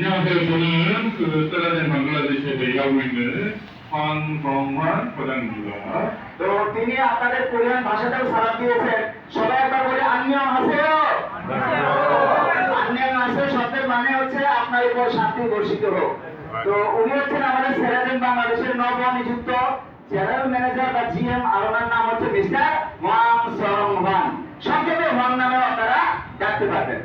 안녕하세요. 저는 세라젠 방글라데시에서 일하고 있는 황성환 과장입니다. তো তিনি আপনাদের কোরিয়ান ভাষাতেও সালাম দিয়েছেন। সবাই একবার বলে আন্নিয়ংহা세요। আন্নিয়ংহা세요 শব্দের মানে হচ্ছে আপনার উপর শান্তি বর্ষিত হোক। তো উনি হচ্ছেন আমাদের সেরাজেন বাংলাদেশের নবনিযুক্ত জেনারেল ম্যানেজার বা জিএম, আর ওনার নাম হচ্ছে মিস্টার ওয়াং সং ওয়ান। সংক্ষেপে ওয়াং নামে আপনারা ডাকতে পারবেন।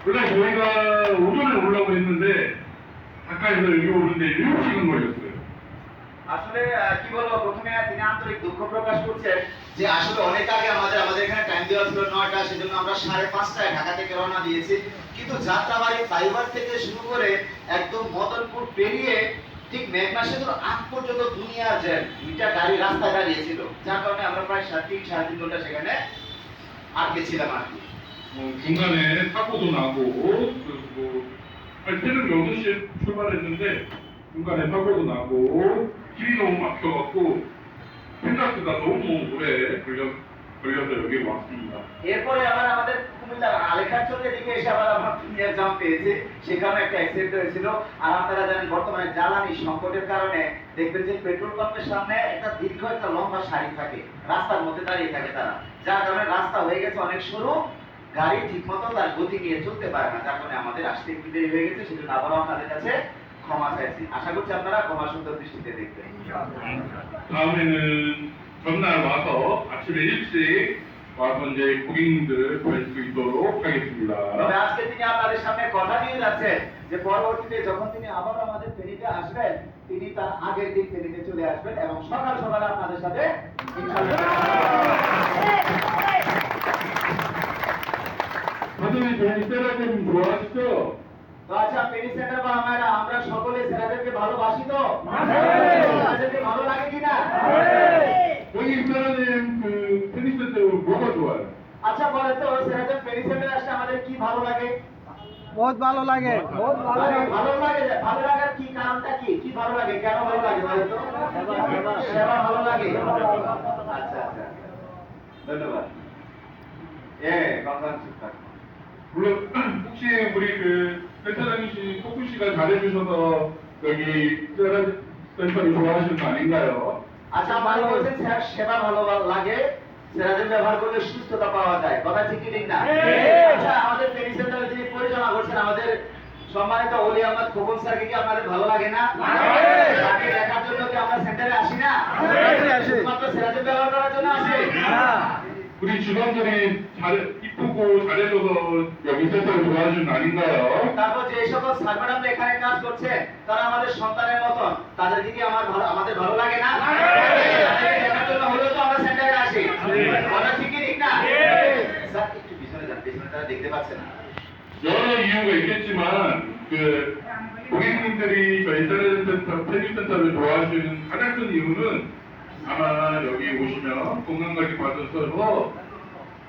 원래 저희가 오전에 오려고 했는데 가까이서 여기 오는데 7시간 걸렸어요. আসলে কি বলবো, প্রথমে তিনি আন্তরিক দুঃখ প্রকাশ করছেন যে আসলে অনেক আগে আমাদের এখানে টাইম দেওয়া ছিল 9টা, সেজন্য আমরা 5:30টায় ঢাকা থেকে রওনা দিয়েছি। কিন্তু যাত্রাবাড়ি ফ্লাইওভার থেকে শুরু করে একদম মদনপুর পেরিয়ে ঠিক মেঘনা সেতুর আগ পর্যন্ত দুনিয়ার জ্যাম, দুইটা গাড়ি রাস্তায় দাঁড়িয়েছিল, যার কারণে আমরা প্রায় 3.5 ঘন্টা সেখানে আটকে ছিলাম আর কি। 중간에 사고도 나고 때는 6시에 출발했는데 중간에 사고도 나고 길이 너무 막혀갖고 생각보다 너무 오래 걸려서 여기 왔습니다. এরপরে আবার আমাদের কুমিল্লার আলেখাচরের দিকে এসে আবার আমরা দুনিয়ার জ্যাম পেয়েছি, সেখানে একটা অ্যাক্সিডেন্ট হয়েছিল। আর আপনারা জানেন বর্তমানে জ্বালানি সংকটের কারণে দেখবেন যে পেট্রোল পাম্পের সামনে একটা দীর্ঘ একটা লম্বা সারি থাকে, রাস্তার মধ্যে দাঁড়িয়ে থাকে তারা, যার কারণে রাস্তা হয়ে গেছে অনেক সরু, গাড়ি ঠিকমতো তার গতি নিয়ে চলতে পারে না, যার কারণে আমাদের আসতে একটু দেরি হয়ে গেছে। সেজন্য আবারও আপনাদের কাছে ক্ষমা চাইছি। আশা করছি আপনারা ক্ষমা সুন্দর দৃষ্টিতে দেখবেন। 다음에는 전날 와서 아침에 일찍 와서 이제 고객님들 뵐 수 있도록 하겠습니다. তবে আজকে তিনি আপনাদের সামনে কথা দিয়ে যাচ্ছেন যে পরবর্তীতে যখন তিনি আবার আমাদের ফেরিতে আসবেন, তিনি তার আগের দিন ফেরিতে চলে আসবেন এবং সকাল সকালে আপনাদের সাথে 다들 저희 세라젠 좋아하시죠? তো আচ্ছা ফেরি সেন্টার বা আমরা সকলে সেরাদেরকে ভালোবাসি তো? সেরাদেরকে ভালো লাগে কিনা? 여기 세라젠 테니스센터 뭐가 좋아요? আচ্ছা বলেন তো সেরাদের ফেরি সেন্টারে আসলে আমাদের কি ভালো লাগে? बहुत ভালো লাগে, बहुत ভালো লাগে। ভালো লাগে, ভালো লাগার কি কারণটা কি? কি ভালো লাগে, কেন ভালো লাগে বলেন তো? সেবা ভালো লাগে। আচ্ছা আচ্ছা, ধন্যবাদ। 건강축하. 물론 혹시 우리 센터장이신 토쿠 씨가 잘해주셔서 여기 세라젠 센터를 좋아하시는 거 아닌가요? আচ্ছা ভালো বলছেন স্যার, সেবা ভালো লাগে, সেরাদের ব্যবহার করলে সুস্থতা পাওয়া যায়, কথা ঠিক কি ঠিক না? আচ্ছা আমাদের ফেরি সেন্টারে যিনি পরিচালনা করছেন আমাদের সম্মানিত ওলি আহমদ খোকন স্যারকে কি আপনাদের ভালো লাগে না? তাকে দেখার জন্য কি আমরা সেন্টারে আসি না? শুধুমাত্র সেরাদের ব্যবহার করার জন্য আসি? 우리 직원들이 이쁘고 잘해줘서 여기 센터를 좋아하시는 거 아닌가요? তারপর যে সকল স্যার ম্যাডামরা এখানে কাজ করছে তারা আমাদের সন্তানের মতন, তাদেরকে কি আমাদের ভালো লাগে না? তাদেরকে দেখার জন্য হলেও তো আমরা সেন্টারে আসি, কথা ঠিক কি ঠিক না? স্যার একটু পিছনে যান, পিছনে তারা দেখতে পাচ্ছে না। 여러 이유가 있겠지만 고객님들이 저희 테니센터를 좋아하시는 가장 큰 이유는 아마 여기 오시면 건강관리 받으셔서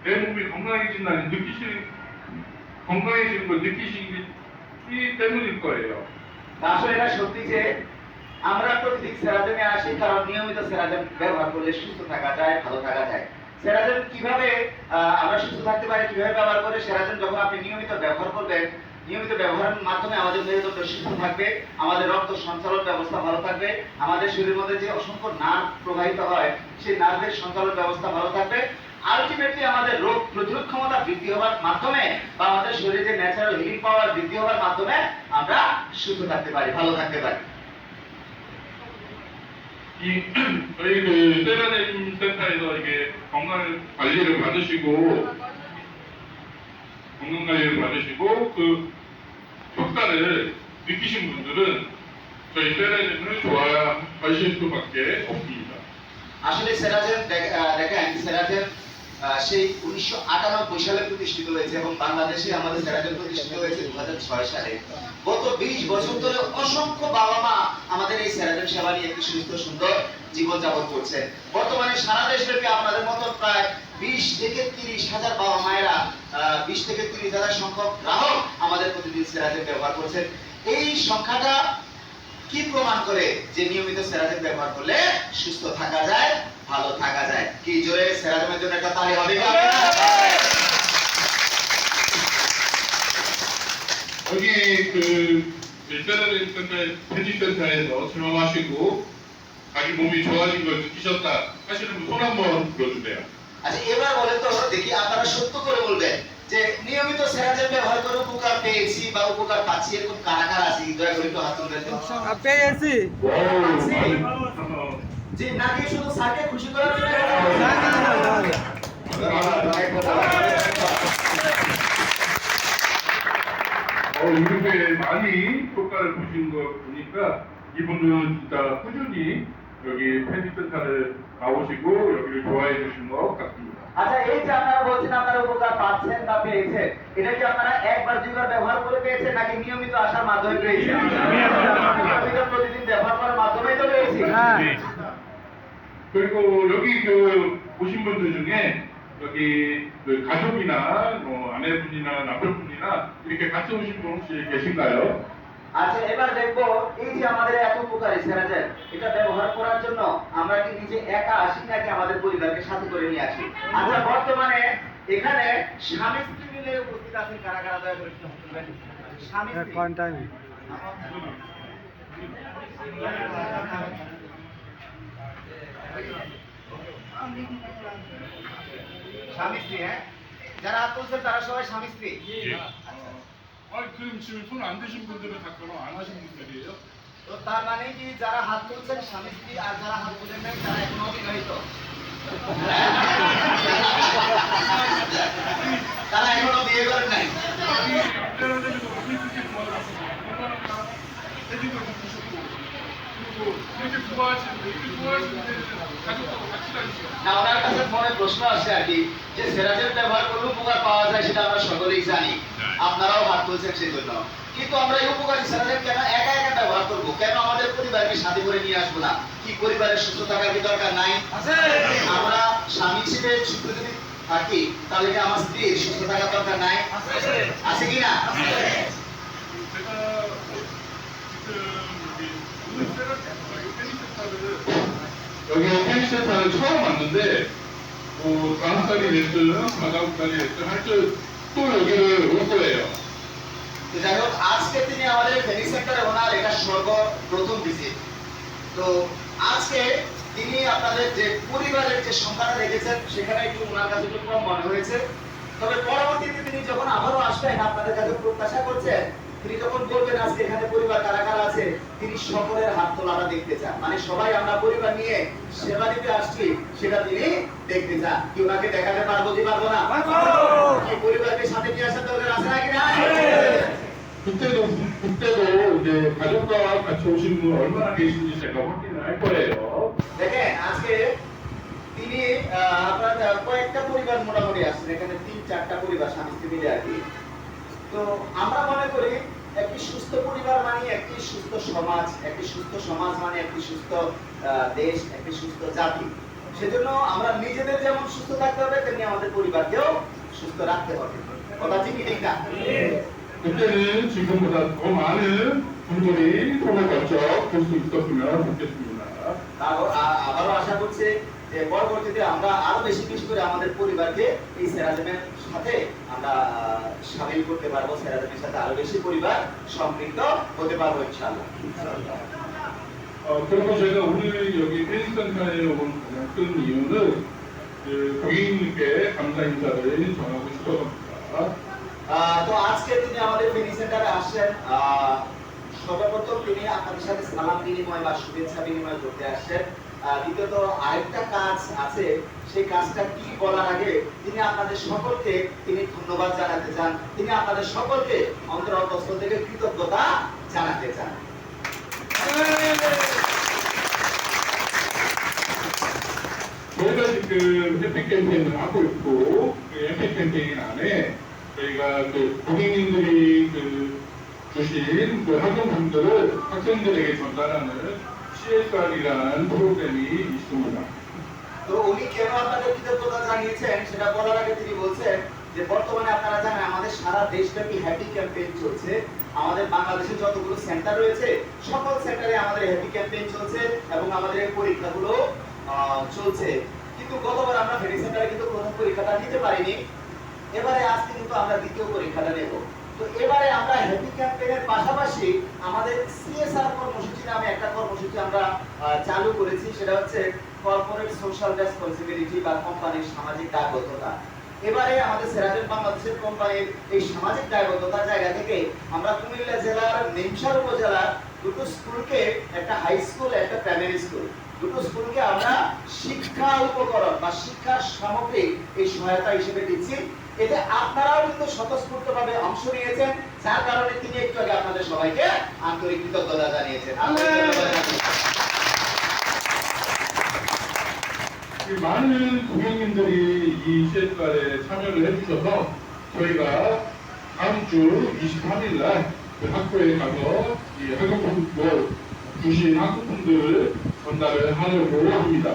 내 몸이 건강해진다는 건강해지는 걸 느끼시기 때문일 거예요. আসলে এটা সত্যি যে আমরা প্রতিদিন সেরাজেনে আসি কারণ নিয়মিত সেরাজেন ব্যবহার করলে সুস্থ থাকা যায়, ভালো থাকা যায়। সেরাজেন কিভাবে আমরা সুস্থ থাকতে পারি, কিভাবে ব্যবহার করে? সেরাজেন যখন আপনি নিয়মিত ব্যবহার করবেন, নিয়মিত ব্যবহারের মাধ্যমে আমাদের মেরুদণ্ড সুস্থ থাকবে, আমাদের রক্ত সঞ্চালন ব্যবস্থা ভালো থাকবে, আমাদের শরীরের মধ্যে যে অসংখ্য নার্ভ প্রবাহিত হয় সেই নার্ভের সঞ্চালন ব্যবস্থা ভালো থাকবে। আলটিমেটলি আমাদের রোগ প্রতিরোধ ক্ষমতা বৃদ্ধি হওয়ার মাধ্যমে বা আমাদের শরীরে যে ন্যাচারাল হিলিং পাওয়ার বৃদ্ধি হওয়ার মাধ্যমে আমরা সুস্থ থাকতে পারি, ভালো থাকতে পারি। 저희 세라젠 센터에서 이게 건강 관리를 받으시고 그 효과를 느끼신 분들은 저희 세라젠을 좋아하실 수밖에 없습니다. আসলে সেরাজেন দেখেন, সেরাজেন সেই 1998 সালে প্রতিষ্ঠিত হয়েছে এবং বাংলাদেশে আমাদের সেরাজেন প্রতিষ্ঠিত হয়েছে 2006 সালে। গত 20 বছর ধরে অসংখ্য বাবা মা আমাদের এই সেরাজেন সেবা নিয়ে একটি সুস্থ সুন্দর জীবনযাপন করছে। বর্তমানে সারা দেশব্যাপী আপনাদের মতো প্রায় 20 থেকে 30 হাজার বাবা মায়েরা 20 থেকে 30 হাজার সংখ্যক গ্রাহক আমাদের প্রতিদিন সেরাজেন ব্যবহার করছেন। এই সংখ্যাটা কি প্রমাণ করে যে নিয়মিত সেরাজেন ব্যবহার করলে সুস্থ থাকা যায়, ভালো থাকা যায়। কি জোরে সেরাজেনের জন্য একটা তালি হবে? 여기 그 세라젬 센터 편집센터에서 체험하시고 자기 몸이 좋아진 걸 느끼셨다 하시는 분 손 한번 들어주세요. আচ্ছা এবার বলেন তো দেখি আপনারা সত্য করে বলবেন যে নিয়মিত সেরাজেন ব্যবহার করে উপকার পেয়েছি বা উপকার পাচ্ছি এরকম কারা কারা আছে দয়া করে একটু হাত তুলবেন তো পেয়েছি যে নাকি শুধু স্যারকে খুশি করার জন্য 이렇게 많이 효과를 보신 거 보니까 이분은 진짜 꾸준히 여기 편집센터를 나오시고 여기를 좋아해 주신 것 같습니다. আচ্ছা এই যে আপনারা বলছেন আপনারা উপকার পাচ্ছেন বা পেয়েছেন এটা কি আপনারা একবার দুইবার ব্যবহার করে পেয়েছেন নাকি নিয়মিত আসার মাধ্যমে পেয়েছেন নিয়মিত প্রতিদিন ব্যবহার করার মাধ্যমেই তো পেয়েছি হ্যাঁ 그리고 여기 그 오신 분들 중에 여기 그 가족이나 뭐 아내분이나 남편분이나 이렇게 같이 오신 분 혹시 계신가요? আচ্ছা এবার দেখবো এই যে আমাদের এত উপকারী সেরাজেন এটা ব্যবহার করার জন্য আমরা কি নিজে একা আসি নাকি আমাদের পরিবারকে সাথে করে নিয়ে আসি আচ্ছা বর্তমানে এখানে স্বামী স্ত্রী মিলে উপস্থিত আছেন কারা কারা দয়া করে একটু হাত তুলবেন। স্বামী স্ত্রী কোন টাইম স্বামী স্ত্রী হ্যাঁ যারা হাত তুলছেন তারা সবাই স্বামী স্ত্রী 아니 그럼 지금 손 안 드신 분들은 다 결혼 안 하신 분들이에요? তো তার মানে কি যারা হাত তুলছেন স্বামী স্ত্রী আর যারা হাত তুলেন নাই তারা এখনো অবিবাহিত তারা এখনো বিয়ে করেন নাই 세라젬에도 어떻게 도와드렸어요? 해준 걸 보셨고 그리고 이렇게 좋아하시는데 이렇게 좋아하시는데 가족하고 같이 다니시요 না ওনার কাছে মনে প্রশ্ন আসছে আর কি যে সেরাজের ব্যবহার করলে উপকার পাওয়া যায় সেটা আমরা সকলেই জানি আপনারাও হাত তুলছেন সেই জন্য কিন্তু আমরা এই উপকারী সেরাজের কেন একা একা ব্যবহার করবো কেন আমাদের পরিবারকে সাথে করে নিয়ে আসবো না কি পরিবারের সুস্থ থাকার কি দরকার নাই আমরা স্বামী হিসেবে সুস্থ যদি থাকি তাহলে কি আমার স্ত্রীর সুস্থ থাকার দরকার নাই আছে কি না 제가 지금 여기 오늘 여기 편집센터를 처음 왔는데 뭐 5살이 됐든 4살이 됐든 하여튼 또 여기를 올 거예요. তো যাই হোক আজকে তিনি আমাদের ট্রেনিং সেন্টারে ওনার এটা সর্বপ্রথম ভিজিট তো আজকে তিনি আপনাদের যে পরিবারের যে সংখ্যাটা রেখেছেন সেখানে একটু ওনার কাছে একটু কম মনে হয়েছে তবে পরবর্তীতে তিনি যখন আবারও আসবেন আপনাদের কাছে প্রত্যাশা করছেন তিনি যখন বলবেন আজকে এখানে পরিবার কারা কারা আছে তিনি সকলের হাত তোলাটা দেখতে চান মানে সবাই আমরা পরিবার নিয়ে সেবা দিতে আসছি সেটা তিনি দেখতে চান কি ওনাকে দেখাতে পারবো কি পারবো না কি পরিবারকে সাথে নিয়ে আসার দরকার আছে নাকি না 그때도 이제 가족과 같이 오신 분 얼마나 계신지 제가 확인을 할 거예요. দেখেন আজকে তিনি আপনার কয়েকটা পরিবার মোটামুটি আসছেন এখানে 3-4টা পরিবার স্বামী স্ত্রী মিলে আর কি তো আমরা মনে করি একটি সুস্থ পরিবার মানে একটি সুস্থ সমাজ একটি সুস্থ সমাজ মানে একটি সুস্থ দেশ একটি সুস্থ জাতি সেজন্য আমরা নিজেদের যেমন সুস্থ থাকতে হবে তেমনি আমাদের পরিবারকেও সুস্থ রাখতে হবে কথা ঠিক না 그때는 지금보다 더 많은 분들이 손을 번쩍 볼 수 있었으면 좋겠습니다. আবারও আশা করছি যে পরবর্তীতে আমরা আরো বেশি বেশি করে আমাদের পরিবারকে এই সেরাজেমের সাথে আমরা শামিল করতে পারবো সেরাজেমের সাথে আরো বেশি পরিবার সম্পৃক্ত হতে পারবো ইনশাআল্লাহ 그리고 제가 오늘 여기 펜센터에 온 가장 큰 이유는 그 고객님께 감사 인사를 전하고 싶어서입니다. তো আজকে তিনি আমাদের ট্রেনিং সেন্টারে আসছেন সর্বপ্রথম তিনি আপনাদের সাথে সালাম বিনিময় বা শুভেচ্ছা বিনিময় করতে আসছেন দ্বিতীয়ত আরেকটা কাজ আছে সেই কাজটা কি বলার আগে তিনি আপনাদের সকলকে তিনি ধন্যবাদ জানাতে চান তিনি আপনাদের সকলকে অন্তরস্থল থেকে কৃতজ্ঞতা জানাতে চান 저희가 지금 해피 캠페인을 하고 있고 그 해피 캠페인 안에 저희가 그 고객님들이 그 주신 그 학용품들을 학생들에게 전달하는 CSR이라는 프로그램이 있습니다. তো উনি কেন আপনাদের কৃতজ্ঞতা জানিয়েছেন সেটা বলার আগে তিনি বলছেন যে বর্তমানে আপনারা জানেন আমাদের সারা দেশব্যাপী হ্যাপি ক্যাম্পেইন চলছে আমাদের বাংলাদেশে যতগুলো সেন্টার রয়েছে সকল সেন্টারে আমাদের হ্যাপি ক্যাম্পেইন চলছে এবং আমাদের পরীক্ষাগুলো চলছে কিন্তু গতবার আমরা ট্রেনিং সেন্টারে কিন্তু প্রথম পরীক্ষাটা নিতে পারিনি এবারে আজকে কিন্তু আমরা দ্বিতীয় পরীক্ষাটা নেব তো তো এবারে আমরা হ্যাপি ক্যাম্পেইনের পাশাপাশি আমাদের সিএসআর কর্মসূচি নামে একটা কর্মসূচি আমরা চালু করেছি, সেটা হচ্ছে কর্পোরেট সোশ্যাল রেসপন্সিবিলিটি বা কোম্পানির সামাজিক দায়বদ্ধতা। এবারে আমাদের সেরাজেন বাংলাদেশের কোম্পানির এই সামাজিক দায়বদ্ধতার জায়গা থেকে আমরা কুমিল্লা জেলার নিমসার উপজেলার দুটো স্কুলকে, একটা হাই স্কুল একটা প্রাইমারি স্কুল, দুটো স্কুলকে আমরা শিক্ষা উপকরণ বা শিক্ষার সামগ্রী এই সহায়তা হিসেবে দিচ্ছি। এতে আপনারাও কিন্তু স্বতঃস্ফূর্তভাবে অংশ নিয়েছেন, যার কারণে তিনি একটু আগে আপনাদের সবাইকে আন্তরিক কৃতজ্ঞতা জানিয়েছেন। 많은 고객님들이 이 CSR에 참여를 해주셔서 저희가 다음 주 23일 날 그 학교에 가서 이 학용품 주신 학부품들을 전달을 하려고 합니다.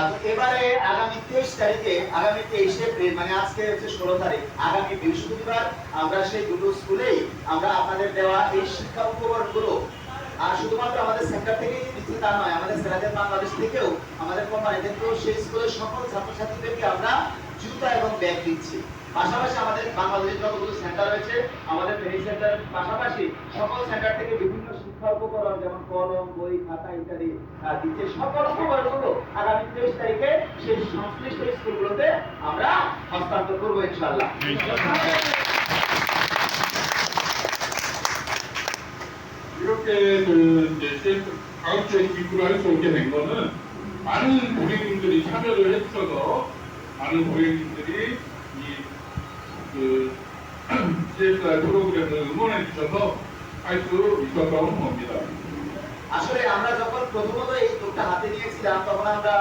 তো এবারে আগামী 23 তারিখে, আগামী 23 এপ্রিল মানে আজকে হচ্ছে 16 তারিখ, আগামী বৃহস্পতিবার আমরা সেই দুটো স্কুলেই আমরা আপনাদের দেওয়া এই শিক্ষা উপকরণগুলো, আর শুধুমাত্র আমাদের সেন্টার থেকেই দিচ্ছি তা নয়, আমাদের সেরাজেন বাংলাদেশ থেকেও আমাদের কোম্পানি থেকেও সেই স্কুলের সকল ছাত্রছাত্রীদেরকে আমরা জুতা এবং ব্যাগ দিচ্ছি। পাশাপাশি আমাদের বাংলাদেশের যতগুলো সেন্টার রয়েছে, আমাদের ট্রেনিং সেন্টারের পাশাপাশি সকল সেন্টার থেকে বিভিন্ন শিক্ষা উপকরণ যেমন কলম, বই, খাতা ইত্যাদি দিচ্ছে। সকল উপকরণগুলো আগামী 23 তারিখে সেই সংশ্লিষ্ট স্কুলগুলোতে আমরা হস্তান্তর করবো ইনশাআল্লাহ। 이렇게 그 이제 CSR 다음 주에 기부를 할 수 있게 된 거는 많은 고객님들이 참여를 해주셔서 많은 고객님들이 그 CSR 프로그램을 응원해 주셔서 할 수 있었던 겁니다. আসলে আমরা যখন প্রথমত এই উদ্যোগটা হাতে নিয়েছিলাম তখন আমরা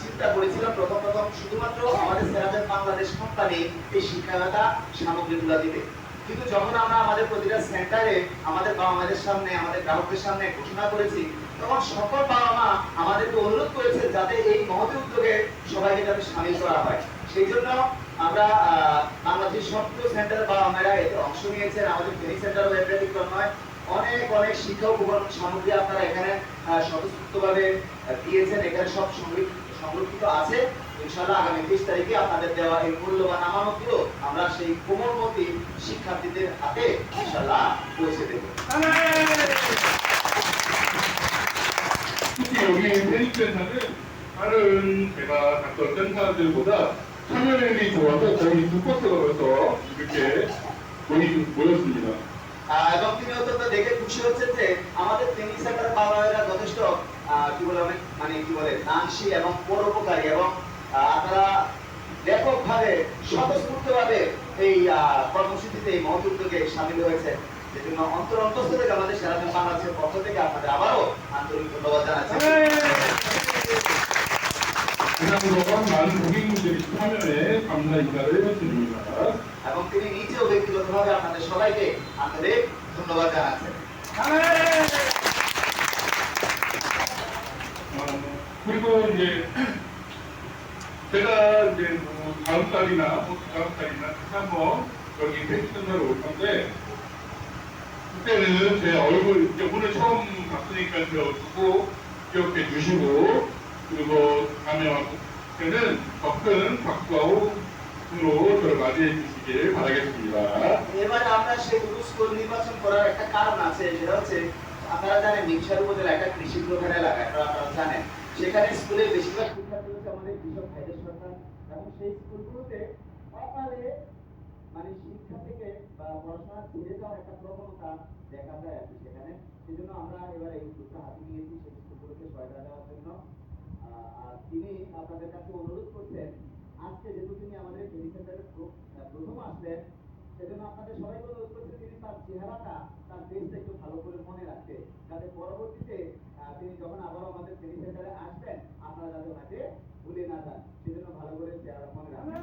চিন্তা করেছিলাম প্রথম শুধুমাত্র আমাদের সেরাজেন বাংলাদেশ কোম্পানি এই শিক্ষাগতা সামগ্রীগুলো দিবে, কিন্তু যখন আমরা আমাদের প্রতিটা সেন্টারে আমাদের বাবা মায়েদের সামনে, আমাদের গ্রাহকদের সামনে ঘোষণা করেছি, তখন সকল বাবা মা আমাদেরকে অনুরোধ করেছে যাতে এই মহৎ উদ্যোগে সবাইকে যাতে সামিল করা হয়। সেই জন্য আমরা বাংলাদেশের সবগুলো সেন্টারের বাবা মায়েরা এতে অংশ নিয়েছেন। আমাদের ট্রেনিং সেন্টারও এর ব্যতিক্রম নয়। অনেক অনেক শিক্ষা উপকরণ সামগ্রী আপনারা এখানে স্বতঃস্ফূর্তভাবে দিয়েছেন, এখানে সব সংরক্ষিত আছে। ইনশাআল্লাহ আগামী 30 তারিখে আপনাদের দেওয়া এই মূল্যবান আমানতগুলো আমরা সেই কোমলমতি শিক্ষার্থীদের হাতে ইনশাআল্লাহ পৌঁছে দেব। 특히 여기 페이스센터는 다른 제가 갔던 센터들보다 참여율이 좋아서 거의 2%가 벌써 이렇게 모였습니다. এবং তিনি অত্যন্ত দেখে খুশি হচ্ছেন যে আমাদের ট্রেনিং সেন্টার বাবারা যথেষ্ট কি বলে দানশীল এবং পরোপকারী, এবং আপনারা ব্যাপকভাবে স্বতঃস্ফূর্তভাবে এই কর্মসূচিতে এই মহৎ উদ্যোগে সামিল হয়েছে। সেজন্য অন্তঃস্থ থেকে আমাদের সেরাজেন বাংলাদেশের পক্ষ থেকে আপনাদের আবারও আন্তরিক ধন্যবাদ জানাচ্ছি। 그나마 많은 고객님들이 참여에 감사 인사를 해드립니다. এবং তিনি নিজেও ব্যক্তিগতভাবে আপনাদের সবাইকে আন্তরিক ধন্যবাদ জানাচ্ছেন। 그리고 이제 제가 이제 다음 달이나 다음 달이나 다시 한번 여기 페이스센터로 올 건데 그때는 제 얼굴 이제 오늘 처음 봤으니까 제 얼굴 기억해 주시고 그리고 다음에 왔을 때는 더 큰 박수와 호응으로 저를 맞이해 주시길 바라겠습니다. এবারে আমরা সেই দুটো স্কুল নির্বাচন করার একটা কারণ আছে, সেটা হচ্ছে আপনারা জানেন নিমসার উপজেলা একটা কৃষি প্রধান এলাকা, আপনারা জানেন সেখানে স্কুলের বেশিরভাগ শিক্ষার্থী হচ্ছে আমাদের কৃষক ভাইদের সন্তান, এবং সেই স্কুলগুলোতে অকালে শিক্ষা থেকে বা পড়াশোনা ছেড়ে যাওয়ার একটা প্রবণতা দেখা যায় আর কি সেখানে। সেজন্য আমরা এবার এই উদ্যোগটা হাতে নিয়েছি সেই স্কুলগুলোকে সহায়তা দেওয়ার জন্য। আর তিনি আপনাদের কাছে অনুরোধ করছেন আজকে যেহেতু তিনি আমাদের ট্রেনিং সেন্টারে প্রথম আসলেন, সেজন্য আপনাদের সবাইকে অনুরোধ করছেন তিনি তার চেহারাটা, তার ফেসটা একটু ভালো করে মনে রাখতে, যাতে পরবর্তীতে তিনি যখন আবার আমাদের ট্রেনিং সেন্টারে আসবেন আপনারা যাতে ওনাকে ভুলে না যান, সেজন্য ভালো করে চেহারা মনে রাখবেন।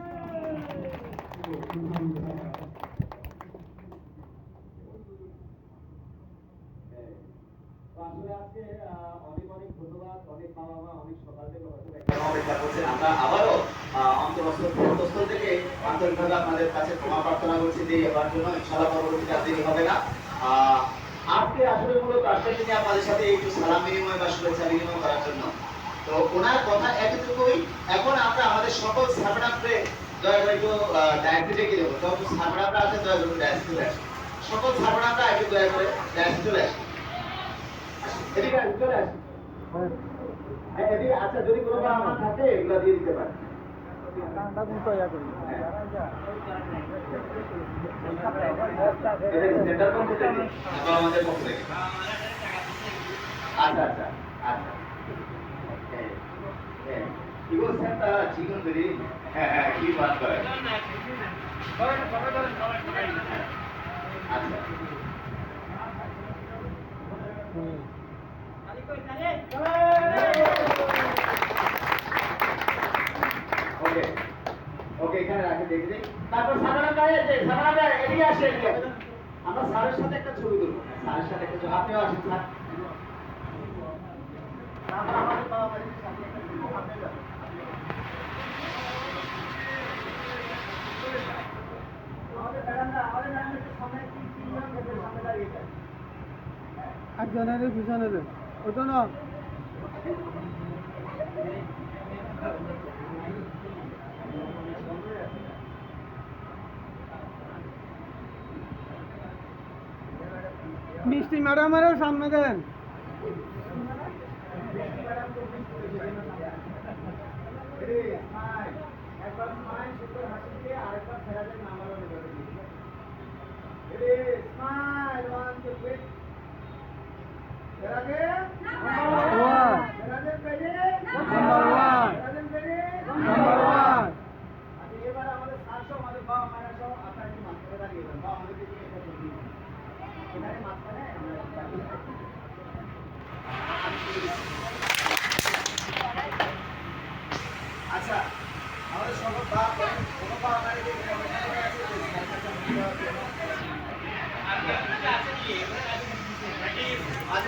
আসলে আজকে অনেক অনেক ধন্যবাদ, অনেক বাবা মা অনেক সকাল থেকে অপেক্ষা করছেন। আমরা আবারও অন্তঃস্থল থেকে আন্তরিকভাবে আপনাদের কাছে ক্ষমা প্রার্থনা করছি যে এবার জন্য ইনশাআল্লাহ পরবর্তীতে আর দেরি হবে না। আজকে আসলে মূলত আসলে তিনি আপনাদের সাথে একটু সালাম বিনিময় বা শুভেচ্ছা বিনিময় করার জন্য। তো ওনার কথা এতটুকুই। এখন আমরা আমাদের সকল স্টাফকে দয়া করে একটু ডায়াসে ডেকে দেবো যত সামরাটা আছে দয়া করে ডায়াসে চলে আসে সকল সামরাটা একটু দয়া করে ডায়াসে চলে আসে এদিকে আসুন, চলে আসুন এদিকে আচ্ছা যদি কোনো বা আমার থাকে এগুলো দিয়ে দিতে পারেন সেন্টার পক্ষ থেকে এবং আমাদের পক্ষ থেকে আচ্ছা আচ্ছা আচ্ছা 이거 셋다 직원들이 이 맞아요. আচ্ছা ওকে ওকে এখানে রাখে দেখি দিই তারপর সাধারণ গায়ে যে সাধারণ গায়ে এদিকে আসে এদিকে আমরা স্যারের সাথে একটা ছবি তুলবো স্যারের সাথে একটা ছবি আপনিও আসেন স্যার আমরা আমাদের বাবা মায়ের সাথে একটা ছবি আপনি যাবেন আমাদের ম্যাডামের সামনে তিনজন ভেতরে সামনে দাঁড়িয়ে যায় একজনের পিছনে ওটা না মিষ্টি ম্যাডামেরও সামনে দেন একবার স্মাইল সুন্দর হাসি দিয়ে আরেকবার ফেরাদের নাম্বারও নেবে স্মাইল ওয়ান টু থ্রি ফেরাদে ওয়ান ফেরাদের পেজে নাম্বার ওয়ান ফেরাদের পেজে নাম্বার ওয়ান আচ্ছা এবার আমাদের স্যারসহ আমাদের বাবা মায়েরা সহ আপনারা একটু মাঝখানে দাঁড়িয়ে যান বা আমাদেরকে দিয়ে একটা ছবি দিন। এখানে মাঝখানে আমরা দাঁড়িয়ে যাই। আচ্ছা আমাদের সকল বাপ কোনো বাবা মায়েরকে এখানে আছে আচ্ছা